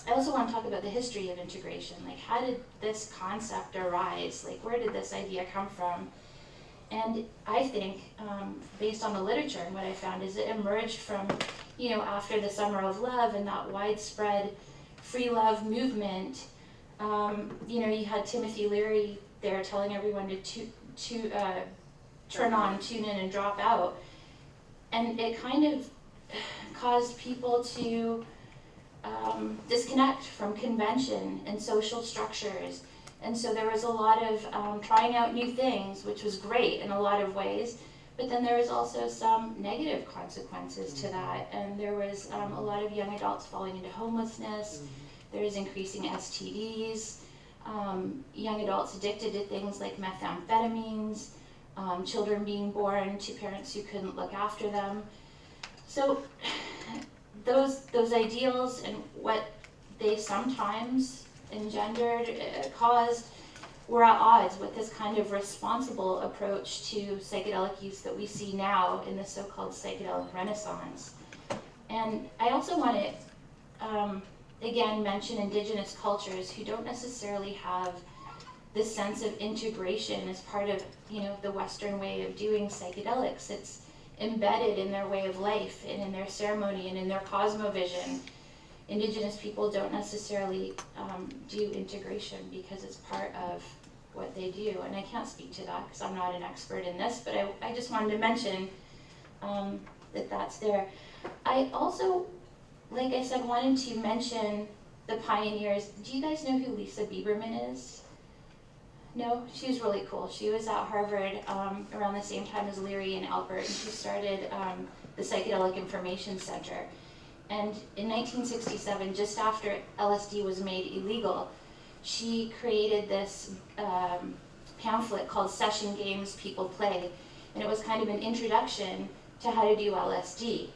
I also want to talk about the history of integration. Like, how did this concept arise? Like, where did this idea come from? And I think, based on the literature and what I found, is it emerged from, after the Summer of Love and that widespread free love movement. You had Timothy Leary there telling everyone to turn on, tune in, and drop out. And it kind of caused people to disconnect from convention and social structures. And so there was a lot of trying out new things, which was great in a lot of ways, but then there was also some negative consequences to that. And there was a lot of young adults falling into homelessness, there was increasing STDs, young adults addicted to things like methamphetamines, children being born to parents who couldn't look after them. So those ideals and what they sometimes engendered, caused, were at odds with this kind of responsible approach to psychedelic use that we see now in the so-called psychedelic renaissance. And I also want to, again, mention indigenous cultures who don't necessarily have this sense of integration as part of, the Western way of doing psychedelics. It's embedded in their way of life and in their ceremony and in their cosmovision. Indigenous people don't necessarily do integration because it's part of what they do. And I can't speak to that because I'm not an expert in this, but I just wanted to mention that that's there. I also, like I said, wanted to mention the pioneers. Do you guys know who Lisa Bieberman is? No? She's really cool. She was at Harvard around the same time as Leary and Albert, and she started the Psychedelic Information Center. And in 1967, just after LSD was made illegal, she created this pamphlet called Session Games People Play, and it was kind of an introduction to how to do LSD.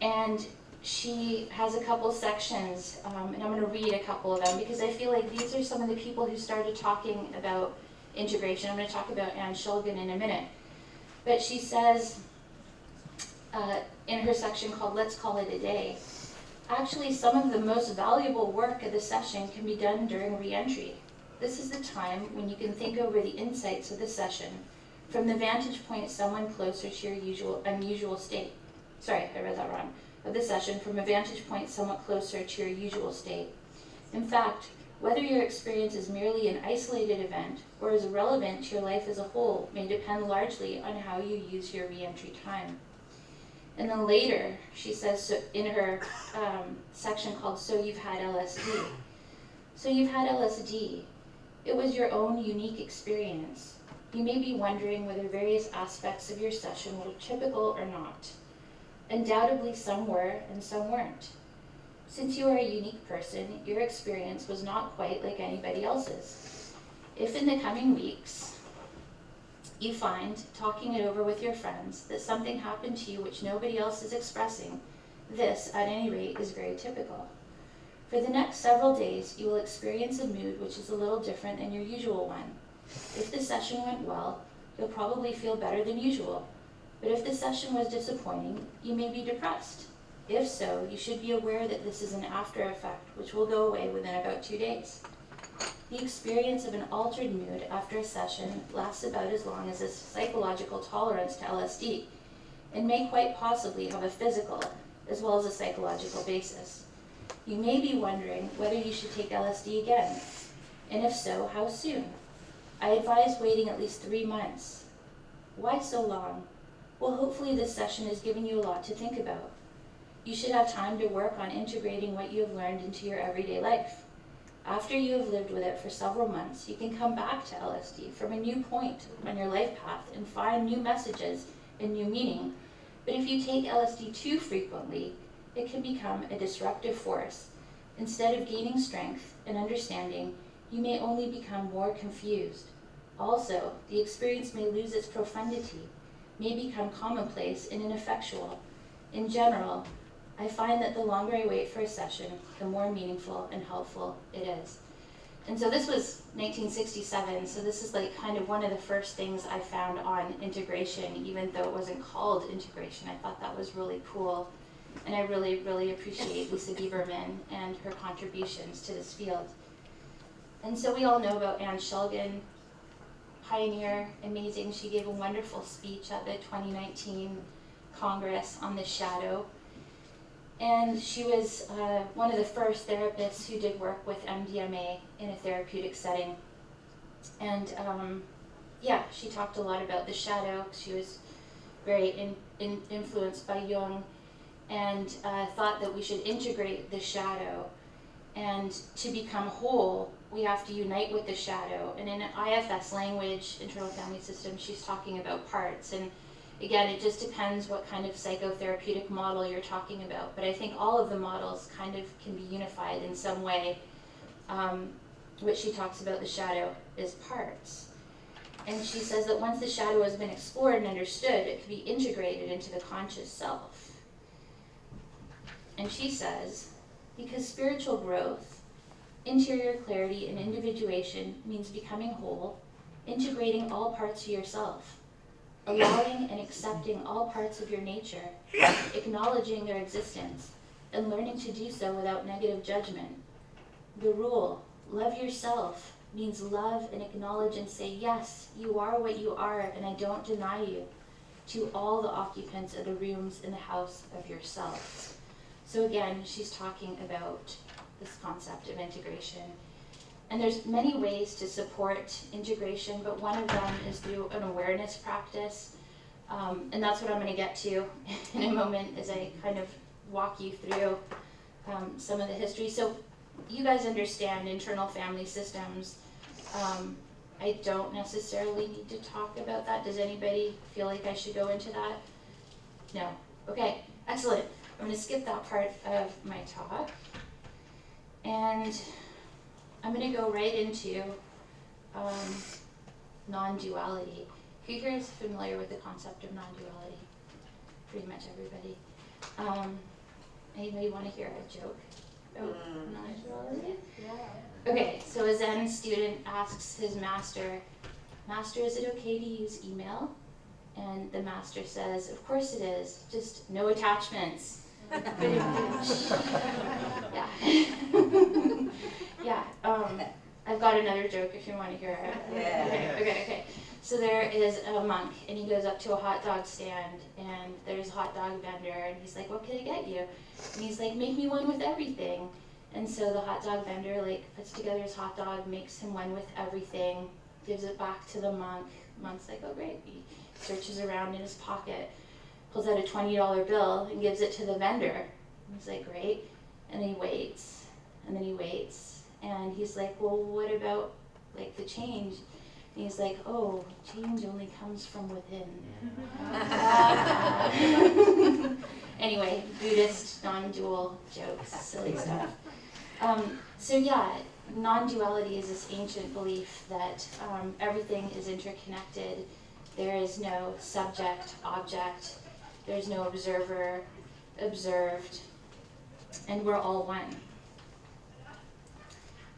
And she has a couple sections, and I'm going to read a couple of them because I feel like these are some of the people who started talking about integration. I'm going to talk about Anne Shulgin in a minute. But she says, in her section called Let's Call It a Day, actually some of the most valuable work of the session can be done during re-entry. This is the time when you can think over the insights of the session from the vantage point of someone closer to your unusual state. Sorry, I read that wrong. Of the session from a vantage point somewhat closer to your usual state. In fact, whether your experience is merely an isolated event or is relevant to your life as a whole may depend largely on how you use your re-entry time. And then later, she says, so in her section called So You've Had LSD. So you've had LSD. It was your own unique experience. You may be wondering whether various aspects of your session were typical or not. Undoubtedly some were and some weren't. Since you are a unique person, your experience was not quite like anybody else's. If in the coming weeks you find, talking it over with your friends, that something happened to you which nobody else is expressing, this, at any rate, is very typical. For the next several days, you will experience a mood which is a little different than your usual one. If the session went well, you'll probably feel better than usual. But if the session was disappointing, you may be depressed. If so, you should be aware that this is an after effect which will go away within about 2 days. The experience of an altered mood after a session lasts about as long as a psychological tolerance to LSD, and may quite possibly have a physical as well as a psychological basis. You may be wondering whether you should take LSD again, and if so, how soon? I advise waiting at least 3 months. Why so long? Well, hopefully this session has given you a lot to think about. You should have time to work on integrating what you have learned into your everyday life. After you have lived with it for several months, you can come back to LSD from a new point on your life path and find new messages and new meaning. But if you take LSD too frequently, it can become a disruptive force. Instead of gaining strength and understanding, you may only become more confused. Also, the experience may lose its profundity, may become commonplace and ineffectual. In general, I find that the longer I wait for a session, the more meaningful and helpful it is. And so this was 1967, so this is like kind of one of the first things I found on integration, even though it wasn't called integration. I thought that was really cool. And I really, really appreciate Lisa Bieberman and her contributions to this field. And so we all know about Anne Shulgin, pioneer, amazing. She gave a wonderful speech at the 2019 Congress on the shadow. And she was one of the first therapists who did work with MDMA in a therapeutic setting. And yeah, she talked a lot about the shadow. She was very influenced by Jung, and thought that we should integrate the shadow. And to become whole, we have to unite with the shadow. And in IFS language, internal family system, she's talking about parts. And again, it just depends what kind of psychotherapeutic model you're talking about. But I think all of the models kind of can be unified in some way. What she talks about the shadow is parts. And she says that once the shadow has been explored and understood, it can be integrated into the conscious self. And she says, because spiritual growth, interior clarity, and individuation means becoming whole, integrating all parts of yourself, allowing and accepting all parts of your nature, acknowledging their existence, and learning to do so without negative judgment. The rule, love yourself, means love and acknowledge and say, yes, you are what you are, and I don't deny you, to all the occupants of the rooms in the house of yourself. So again, she's talking about this concept of integration. And there's many ways to support integration, but one of them is through an awareness practice. And that's what I'm going to get to in a moment as I kind of walk you through some of the history. So you guys understand internal family systems. I don't necessarily need to talk about that. Does anybody feel like I should go into that? No? Okay, excellent. I'm going to skip that part of my talk. And I'm going to go right into non-duality. Who here is familiar with the concept of non-duality? Pretty much everybody. Anybody want to hear a joke about non-duality? Yeah. Okay, so a Zen student asks his master, "Master, is it okay to use email?" And the master says, "Of course it is, just no attachments." Yeah. Yeah. I've got another joke if you want to hear it. Yeah. Okay. So there is a monk, and he goes up to a hot dog stand, and there's a hot dog vendor, and he's like, "What can I get you?" And he's like, "Make me one with everything." And so the hot dog vendor puts together his hot dog, makes him one with everything, gives it back to the monk. The monk's like, "Oh great." He searches around in his pocket, pulls out a $20 bill and gives it to the vendor. He's like, "Great." And then he waits, and then he waits, and he's like, "Well, what about the change?" And he's like, "Oh, change only comes from within." Anyway, Buddhist non-dual jokes, silly stuff. So yeah, non-duality is this ancient belief that everything is interconnected. There is no subject, object. There's no observer, observed, and we're all one.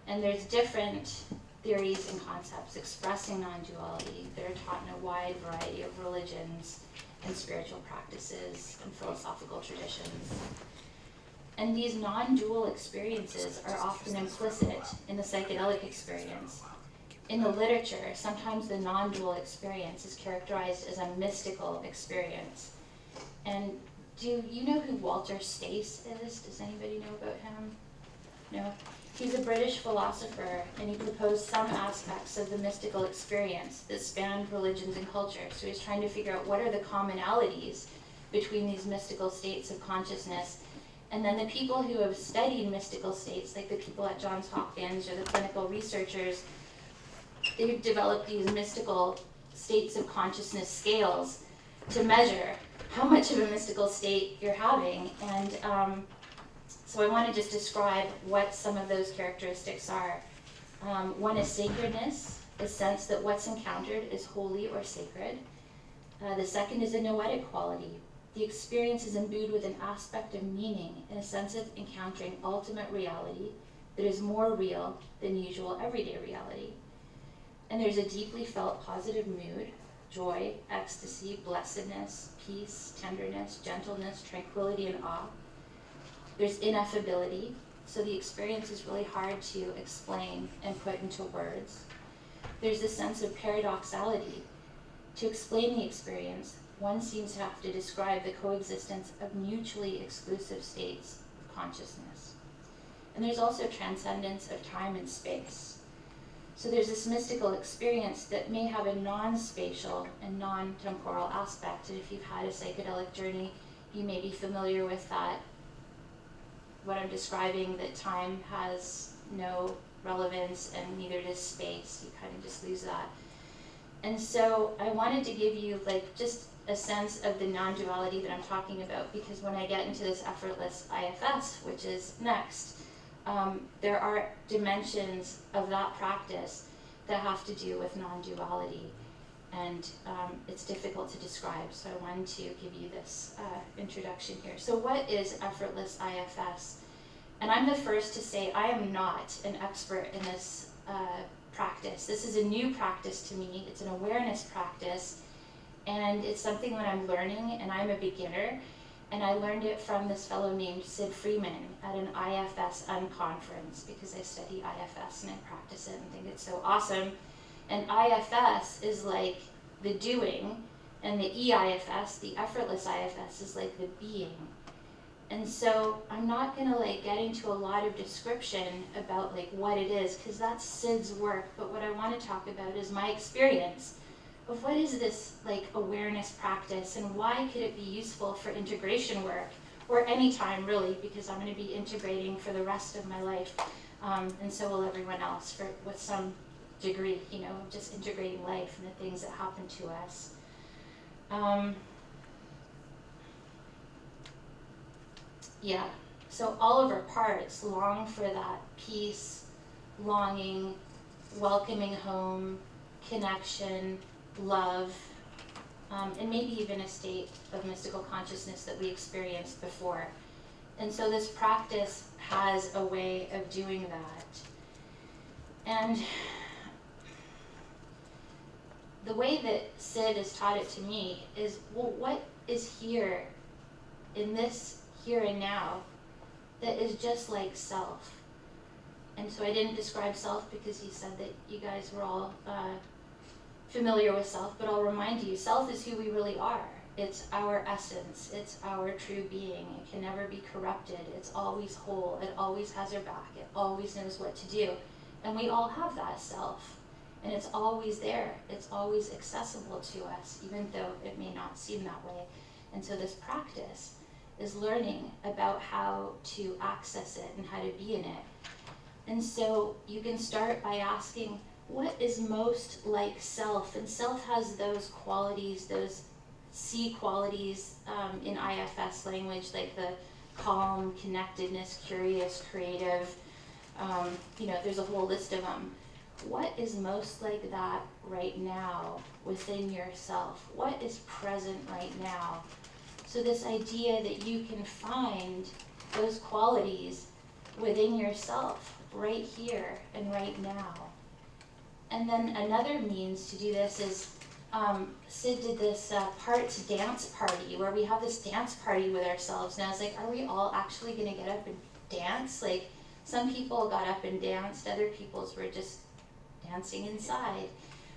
And there's different theories and concepts expressing non-duality that are taught in a wide variety of religions and spiritual practices and philosophical traditions. And these non-dual experiences are often implicit in the psychedelic experience. In the literature, sometimes the non-dual experience is characterized as a mystical experience. And do you know who Walter Stace is? Does anybody know about him? No? He's a British philosopher, and he proposed some aspects of the mystical experience that spanned religions and culture. So he's trying to figure out what are the commonalities between these mystical states of consciousness. And then the people who have studied mystical states, like the people at Johns Hopkins or the clinical researchers, they've developed these mystical states of consciousness scales to measure how much of a mystical state you're having. And so I want to just describe what some of those characteristics are. One is sacredness, the sense that what's encountered is holy or sacred. The second is a noetic quality. The experience is imbued with an aspect of meaning and a sense of encountering ultimate reality that is more real than usual everyday reality. And there's a deeply felt positive mood, joy, ecstasy, blessedness, peace, tenderness, gentleness, tranquility, and awe There's ineffability, so the experience is really hard to explain and put into words. There's a sense of paradoxality. To explain the experience, one seems to have to describe the coexistence of mutually exclusive states of consciousness. And there's also transcendence of time and space. So there's this mystical experience that may have a non-spatial and non-temporal aspect. And if you've had a psychedelic journey, you may be familiar with that. What I'm describing, that time has no relevance and neither does space. You kind of just lose that. And so I wanted to give you like just a sense of the non-duality that I'm talking about, because when I get into this effortless IFS, which is next, there are dimensions of that practice that have to do with non-duality, and it's difficult to describe, so I wanted to give you this introduction here. So what is effortless IFS? And I'm the first to say I am not an expert in this practice. This is a new practice to me. It's an awareness practice, and it's something that I'm learning, and I'm a beginner. And I learned it from this fellow named Sid Freeman at an IFS unconference, because I study IFS and I practice it and think it's so awesome. And IFS is like the doing, and the EIFS, the effortless IFS, is like the being. And so I'm not gonna like get into a lot of description about like what it is, because that's Sid's work, but what I wanna talk about is my experience of what is this like awareness practice, and why could it be useful for integration work, or any time really, because I'm going to be integrating for the rest of my life, and so will everyone else with some degree, you know, just integrating life and the things that happen to us. Yeah, so all of our parts long for that peace, longing, welcoming home, connection, love, and maybe even a state of mystical consciousness that we experienced before. And so this practice has a way of doing that. And the way that Sid has taught it to me is, well, what is here in this here and now that is just like self? And so I didn't describe self because he said that you guys were all familiar with self, but I'll remind you, self is who we really are. It's our essence, it's our true being. It can never be corrupted, it's always whole, it always has our back, it always knows what to do. And we all have that self, and it's always there, it's always accessible to us, even though it may not seem that way. And so this practice is learning about how to access it and how to be in it. And so you can start by asking, what is most like self? And self has those qualities, those C qualities in IFS language, like the calm, connectedness, curious, creative. You know, there's a whole list of them. What is most like that right now within yourself? What is present right now? So this idea that you can find those qualities within yourself right here and right now. And then another means to do this is, Sid did this parts dance party, where we have this dance party with ourselves. And I was like, are we all actually gonna get up and dance? Like, some people got up and danced, other people's were just dancing inside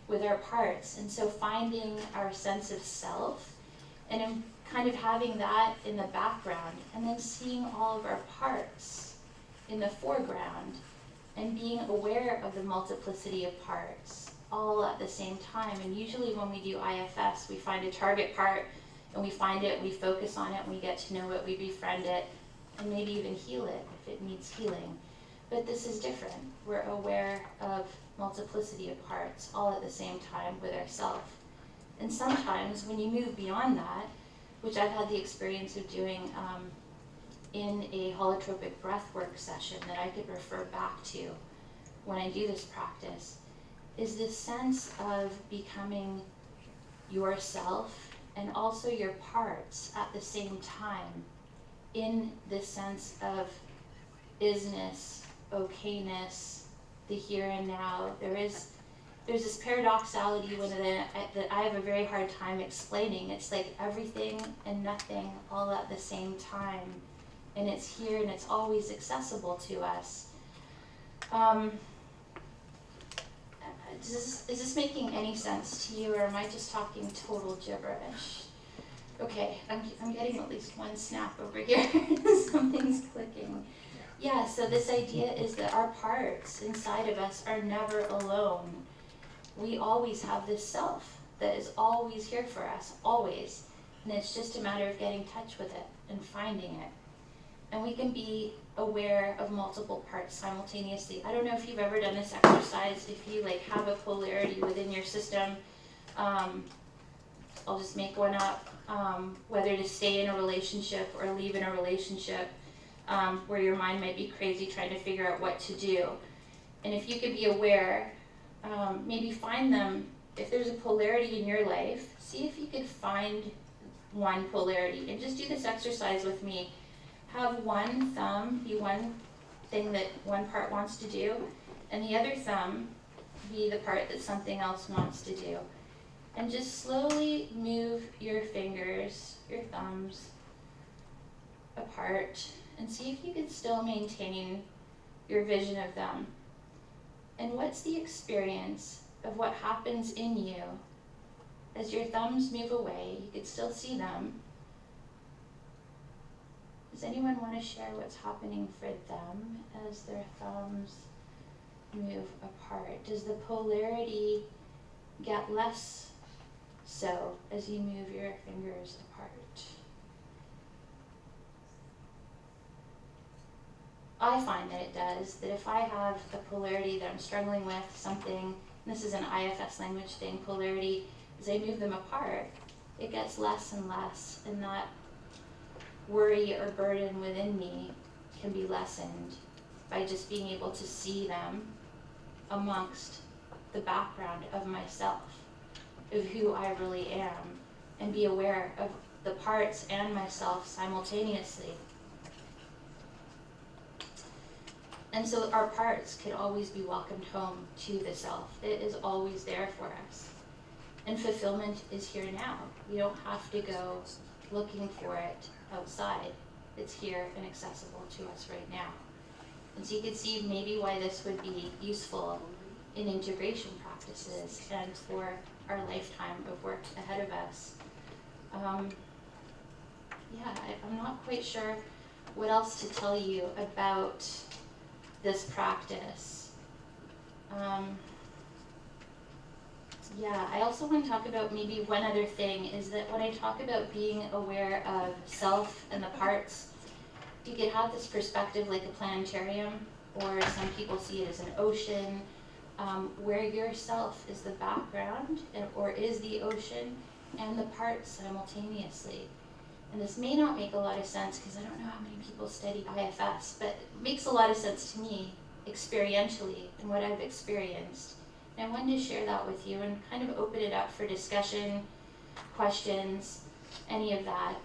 with our parts. And so finding our sense of self, and kind of having that in the background, and then seeing all of our parts in the foreground, and being aware of the multiplicity of parts all at the same time. And usually when we do IFS, we find a target part, and we find it, we focus on it, and we get to know it, we befriend it, and maybe even heal it if it needs healing. But this is different. We're aware of multiplicity of parts all at the same time with ourself. And sometimes when you move beyond that, which I've had the experience of doing in a holotropic breathwork session that I could refer back to when I do this practice, is this sense of becoming yourself and also your parts at the same time, in this sense of isness, okayness, the here and now. There's this paradoxality that I have a very hard time explaining. It's like everything and nothing all at the same time. and it's here and it's always accessible to us. Is this making any sense to you, or am I just talking total gibberish? Okay, I'm getting at least one snap over here. Something's clicking. Yeah, so this idea is that our parts inside of us are never alone. We always have this self that is always here for us, always. And it's just a matter of getting in touch with it and finding it. And we can be aware of multiple parts simultaneously. I don't know if you've ever done this exercise. If you like have a polarity within your system, I'll just make one up, whether to stay in a relationship or leave in a relationship, where your mind might be crazy trying to figure out what to do. And if you could be aware, maybe find them, if there's a polarity in your life, see if you could find one polarity. And just do this exercise with me. Have one thumb be one thing that one part wants to do, and the other thumb be the part that something else wants to do. And just slowly move your fingers, your thumbs, apart, and see if you can still maintain your vision of them. And what's the experience of what happens in you as your thumbs move away? You can still see them. Does anyone want to share what's happening for them as their thumbs move apart? Does the polarity get less so as you move your fingers apart? I find that it does, that if I have a polarity that I'm struggling with, something, and this is an IFS language thing, polarity, as I move them apart, it gets less and less, and that worry or burden within me can be lessened by just being able to see them amongst the background of myself, of who I really am, and be aware of the parts and myself simultaneously. And so our parts could always be welcomed home to the self. It is always there for us. And fulfillment is here now. We don't have to go looking for it outside. It's here and accessible to us right now. And so you can see maybe why this would be useful in integration practices and for our lifetime of work ahead of us. I'm not quite sure what else to tell you about this practice. I also want to talk about maybe one other thing, is that when I talk about being aware of self and the parts, you could have this perspective like a planetarium, or some people see it as an ocean, where yourself is the background, or is the ocean, and the parts simultaneously. And this may not make a lot of sense because I don't know how many people study IFS, but it makes a lot of sense to me experientially and what I've experienced. And I wanted to share that with you and kind of open it up for discussion, questions, any of that.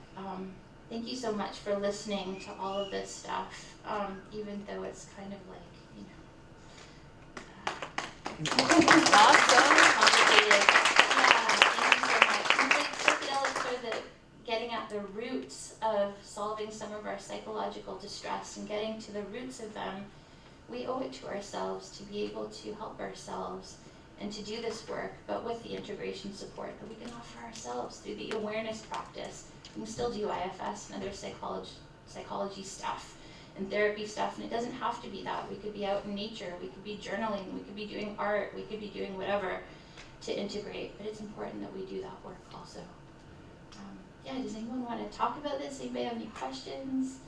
Thank you so much for listening to all of this stuff, even though it's kind of like, Awesome. complicated. Thank you so much. And like psychedelics are getting at the roots of solving some of our psychological distress and getting to the roots of them. We owe it to ourselves to be able to help ourselves and to do this work, but with the integration support that we can offer ourselves through the awareness practice. We can still do IFS and other psychology stuff and therapy stuff, and it doesn't have to be that. We could be out in nature, we could be journaling, we could be doing art, we could be doing whatever to integrate, but it's important that we do that work also. Does anyone want to talk about this? Anybody have any questions?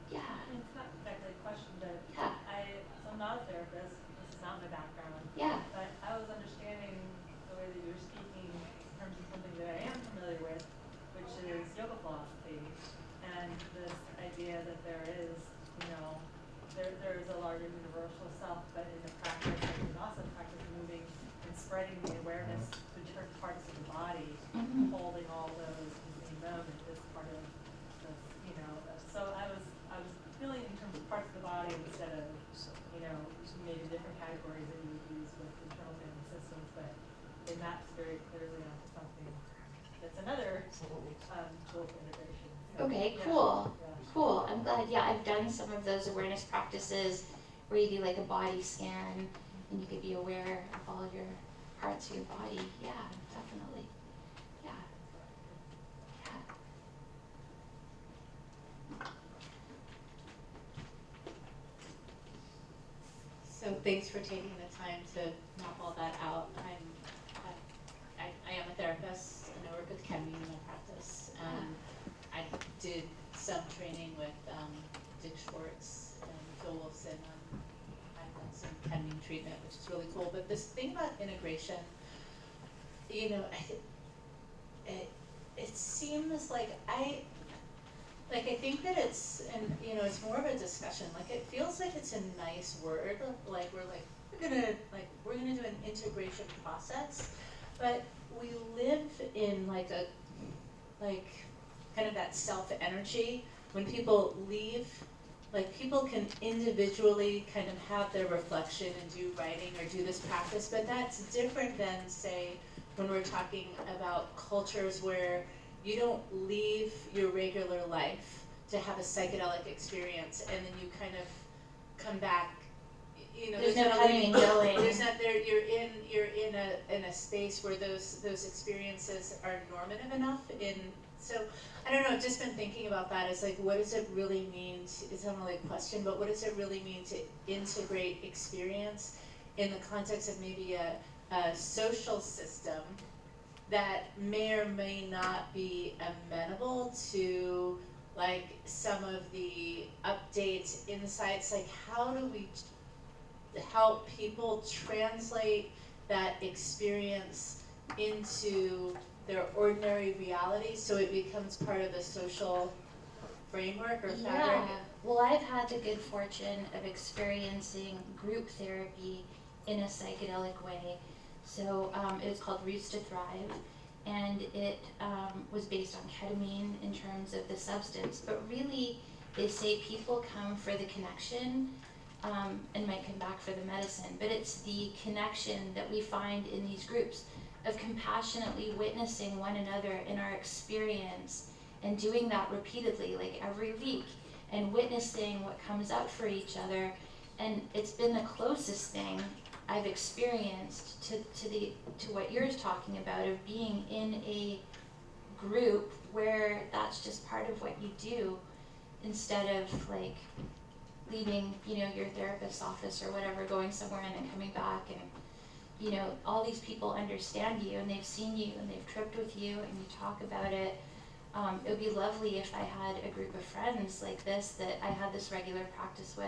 Yeah. It's not exactly a question, but Yeah. I'm not a therapist. This is not my background. Yeah. But I was understanding the way that you were speaking in terms of something that I am familiar with, which is yoga philosophy, and this idea that there is, there is a larger universal self, but in the practice, there's also practice moving and spreading the awareness to different parts of the body, holding all those in the same moment is part of the, so I was feeling in terms of parts of the body instead of, maybe different categories that you would use with internal family systems, but it maps very clearly onto something that's another tool for integration. So Okay, Yeah. cool. Yeah. Cool. I'm glad. Yeah, I've done some of those awareness practices where you do like a body scan and you could be aware of all your parts of your body. Yeah, definitely. Yeah. Yeah. So thanks for taking the time to map all that out. I am a therapist and I work with ketamine in my practice. I did some training with Dick Schwartz and Phil Wolfson. I've done some ketamine treatment, which is really cool. But this thing about integration, you know, it seems like I think that it's, and you know, it's more of a discussion. Like it feels like it's a nice word. Like we're gonna do an integration process, but we live in like kind of that self energy. When people leave, like people can individually kind of have their reflection and do writing or do this practice, but that's different than say when we're talking about cultures where you don't leave your regular life to have a psychedelic experience and then you kind of come back. You know, There's no coming and going. There's not there. You're in a space where those experiences are normative enough. So I don't know. I've just been thinking about that. It's like, what does it really mean? It's not really a question, but what does it really mean to integrate experience in the context of maybe a social system that may or may not be amenable to like some of the updates, insights, like how do we help people translate that experience into their ordinary reality so it becomes part of the social framework or fabric? Yeah. Well, I've had the good fortune of experiencing group therapy in a psychedelic way. So it was called Roots to Thrive, and it was based on ketamine in terms of the substance. But really, they say people come for the connection and might come back for the medicine. But it's the connection that we find in these groups of compassionately witnessing one another in our experience and doing that repeatedly, like every week, and witnessing what comes up for each other. And it's been the closest thing I've experienced to what you're talking about, of being in a group where that's just part of what you do, instead of like leaving, you know, your therapist's office or whatever, going somewhere and then coming back, and you know, all these people understand you and they've seen you and they've tripped with you and you talk about it. It would be lovely if I had a group of friends like this that I had this regular practice with,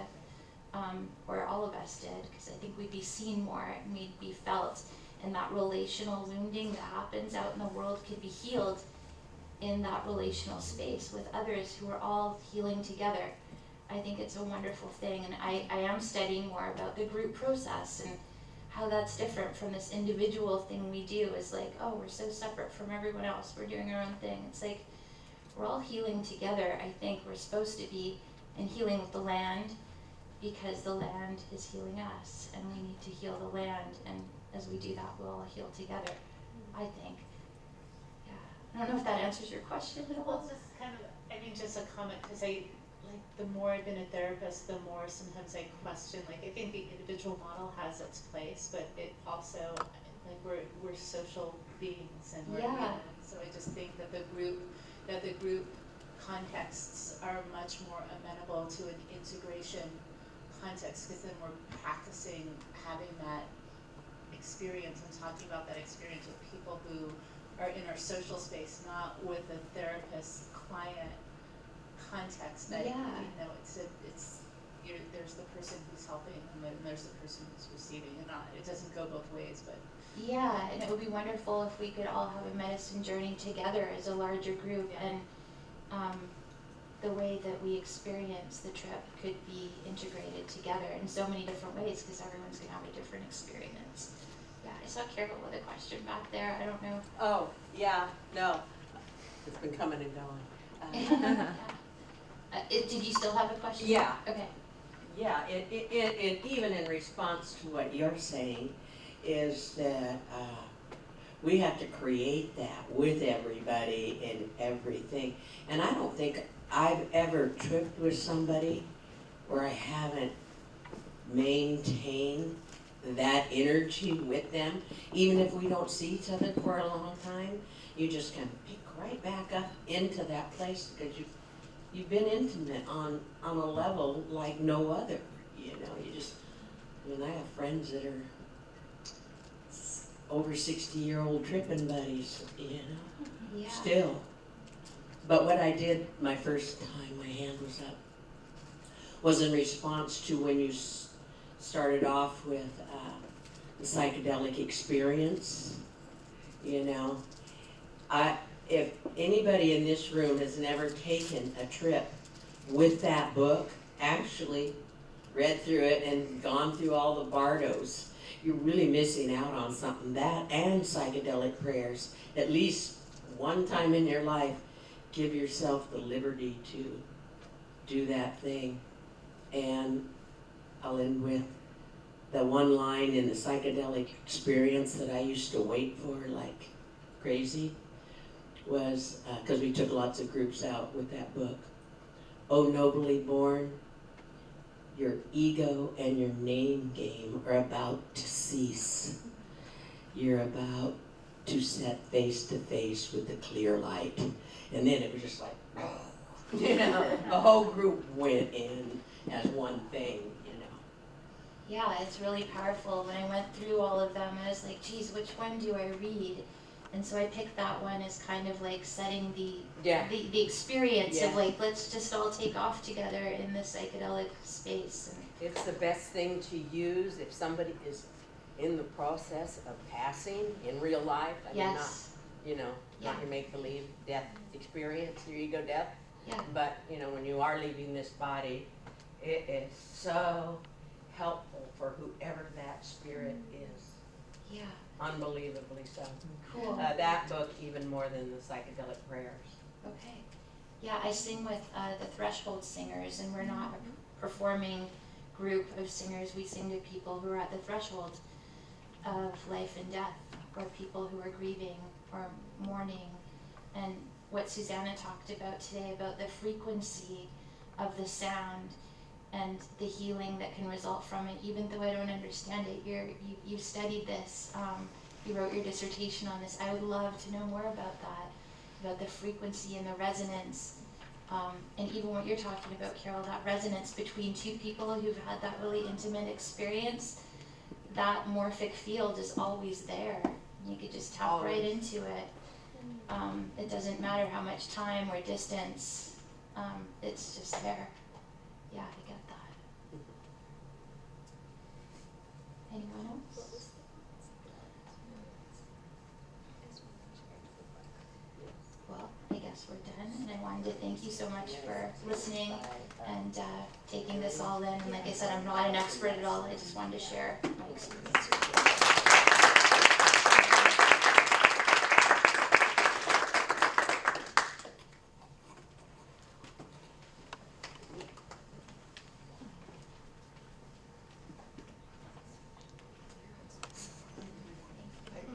or all of us did, because I think we'd be seen more and we'd be felt, and that relational wounding that happens out in the world could be healed in that relational space with others who are all healing together. I think it's a wonderful thing, and I am studying more about the group process and how that's different from this individual thing we do. Is like, oh, we're so separate from everyone else, we're doing our own thing. It's like, we're all healing together. I think we're supposed to be in healing with the land, because the land is healing us, and we need to heal the land, and as we do that, we'll all heal together, I think. Yeah. I don't know if that answers your question at Well, all. just kind of, I mean, just a comment, because the more I've been a therapist, the more sometimes I question, like, I think the individual model has its place, but it also, like, we're social beings, and we're, Yeah. you know, so I just think that the group contexts are much more amenable to an integration context, because then we're practicing having that experience and talking about that experience with people who are in our social space, not with a therapist-client context. That, Yeah. you know, there's the person who's helping, and then there's the person who's receiving, and it doesn't go both ways, but. Yeah, and it would be wonderful if we could all have a medicine journey together as a larger group, Yeah. and the way that we experience the trip could be integrated together in so many different ways, because everyone's going to have a different experience. Yeah, I saw Carol with a question back there. I don't know. Oh, yeah, no. It's been coming and going. Did you still have a question? Yeah. Okay. Yeah, it even in response to what you're saying is that We have to create that with everybody and everything. And I don't think I've ever tripped with somebody where I haven't maintained that energy with them. Even if we don't see each other for a long time, you just kind of pick right back up into that place because you've been intimate on a level like no other. You know, I have friends that are over 60-year-old tripping buddies, you know, Yeah. still. But what I did my first time my hand was up was in response to when you started off with the psychedelic experience. You know, if anybody in this room has never taken a trip with that book, actually read through it and gone through all the bardos, you're really missing out on something. That and psychedelic prayers, at least one time in your life, give yourself the liberty to do that thing. And I'll end with the one line in the psychedelic experience that I used to wait for like crazy was, because we took lots of groups out with that book. "Oh, nobly born, your ego and your name game are about to cease. You're about to set face to face with the clear light." And then it was just like, you know, the whole group went in as one thing, you know. Yeah, it's really powerful. When I went through all of them, I was like, geez, which one do I read? And so I picked that one as kind of like setting the experience of Yeah. like, let's just all take off together in the psychedelic space. And It's the best thing to use if somebody is in the process of passing in real life. I mean, not, yes, you know, not Yeah. your make-believe death experience, your ego death. yeah, But, you know, when you are leaving this body, it is so helpful for whoever that spirit is. yeah, Unbelievably so. cool. That book even more than the psychedelic prayers. Okay. Yeah, I sing with the Threshold Singers, and we're not a performing group of singers. We sing to people who are at the threshold of life and death, or people who are grieving or mourning. And what Susanna talked about today about the frequency of the sound and the healing that can result from it, even though I don't understand it. You've studied this. You wrote your dissertation on this. I would love to know more about that, about the frequency and the resonance. And even what you're talking about, Carol, that resonance between two people who've had that really intimate experience, that morphic field is always there. You could just tap right into it. It doesn't matter how much time or distance, it's just there. Yeah, I get that. Anyone else? Well, I guess we're done, and I wanted to thank you so much for listening and taking this all in. And like I said, I'm not an expert at all. I just wanted to share my experience with you.